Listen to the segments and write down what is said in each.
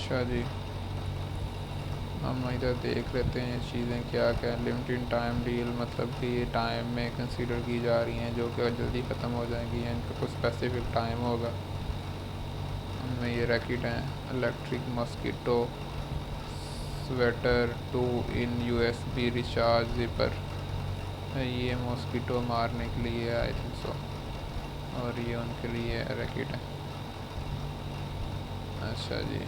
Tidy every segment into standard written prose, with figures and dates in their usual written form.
अच्छा जी, हम इधर देख लेते हैं चीज़ें क्या क्या। लिमिटेड टाइम डील मतलब कि ये टाइम में कंसीडर की जा रही हैं जो कि जल्दी ख़त्म हो जाएंगी, या इनका कुछ स्पेसिफिक टाइम होगा। उनमें ये रैकेट हैं, इलेक्ट्रिक मॉस्किटो स्वेटर 2 इन यूएसबी रिचार्ज जिपर। ये मॉस्किटो मारने के लिए आई थिंक सो, और ये उनके लिए रैकेट है। अच्छा जी,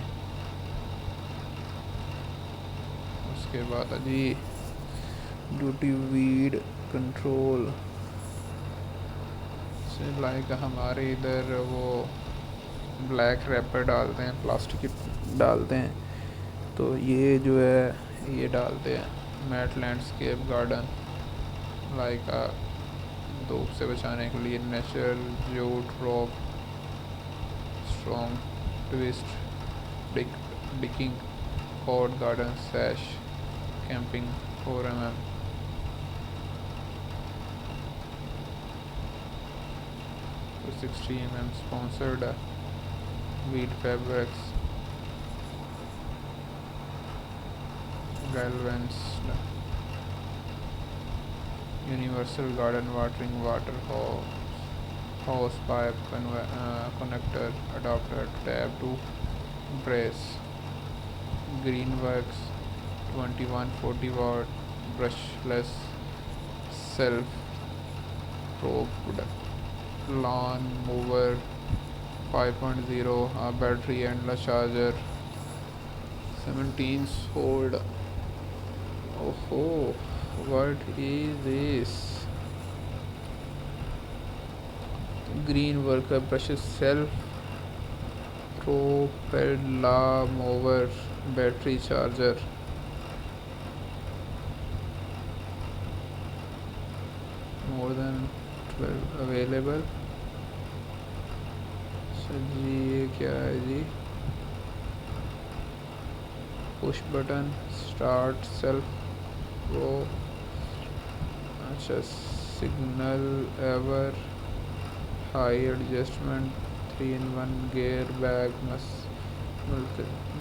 उसके बाद जी ड्यूटी वीड कंट्रोल से लाइक हमारे इधर वो ब्लैक रैपर डालते हैं, प्लास्टिक की डालते हैं, तो ये जो है ये डालते हैं मैट लैंडस्केप गार्डन, लाइक धूप से बचाने के लिए natural jute rope strong twist deck decking pot garden sash camping 4 mm। तो 60 mm स्पॉन्सर्ड है weed fabrics galvansed universal garden watering water hose pipe connector adapter tab to brace greenworks 2140 watt brushless self probed lawn mower 5.0 battery endless charger 17 sold. Oh, what is this? Green worker brushes self propelled lawn mower battery charger. More than 12 available. अच्छा जी, ये क्या है जी? Push button start self pro, अच्छा signal ever high adjustment 3 in 1 gear bag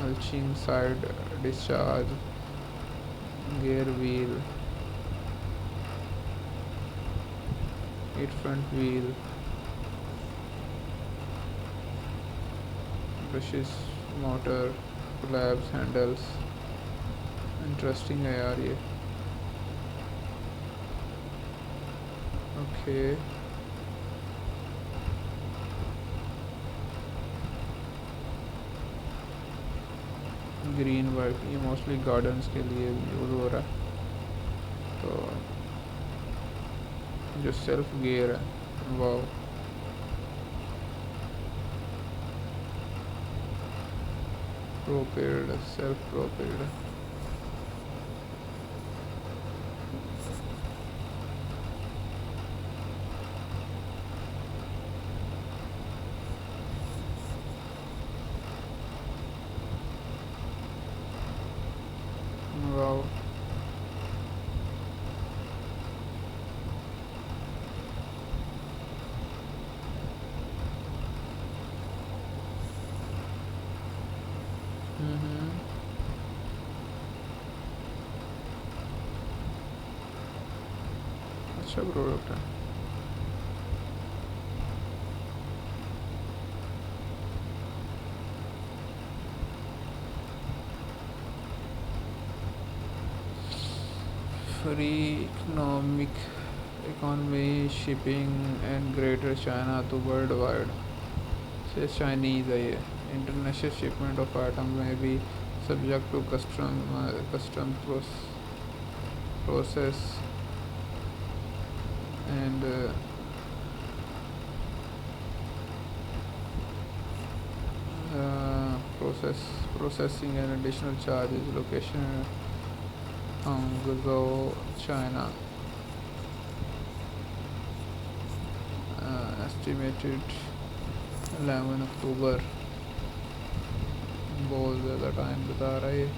mulching side discharge gear wheel 8 front wheel brushes motor collapse handles। Interesting है यार ये। Okay green work, ये मोस्टली गार्डन्स के लिए यूज़ हो रहा है। तो जो सेल्फ गियर है वाह, प्रोपेल्ड सेल्फ प्रोपेल्ड। वाह, अच्छा प्रोडक्ट है। Free economy shipping and greater China तो वर्ल्ड वाइड से चाइनीज़ है ये। इंटरनेशनल शिपमेंट ऑफ आइटम में भी subject to custom process and processing and additional charges location Hangzhou China estimated 11 October. बहुत ज़्यादा टाइम बता रहा है ये।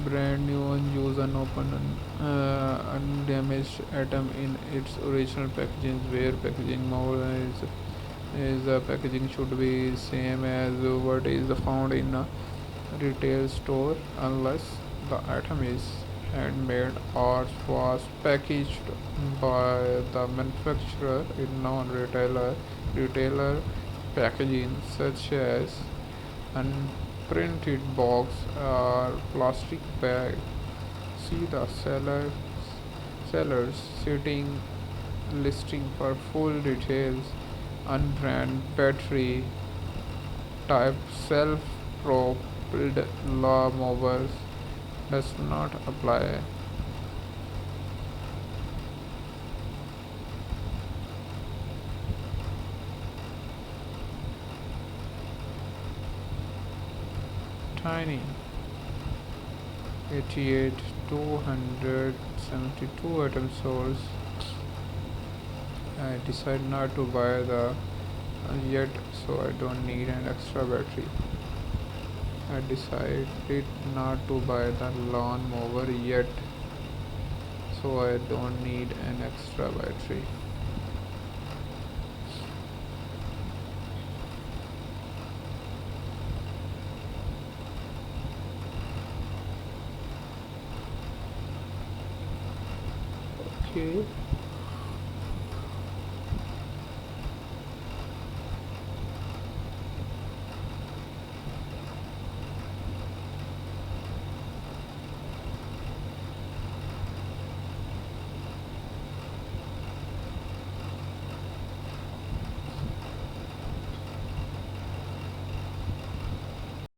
brand new unused unopened undamaged item in its original packaging where packaging more is the packaging should be same as what is found in a retail store unless the item is handmade or was packaged by the manufacturer in non-retailer packaging such as unprinted box or plastic bag. See the sellers sitting listing for full details. Unbranded battery type self-propelled lawnmowers does not apply. Tiny 88 272 atom source. I decide not to buy the yet, so I don't need an extra battery. I decided not to buy the lawn mower yet, so I don't need an extra battery. Okay.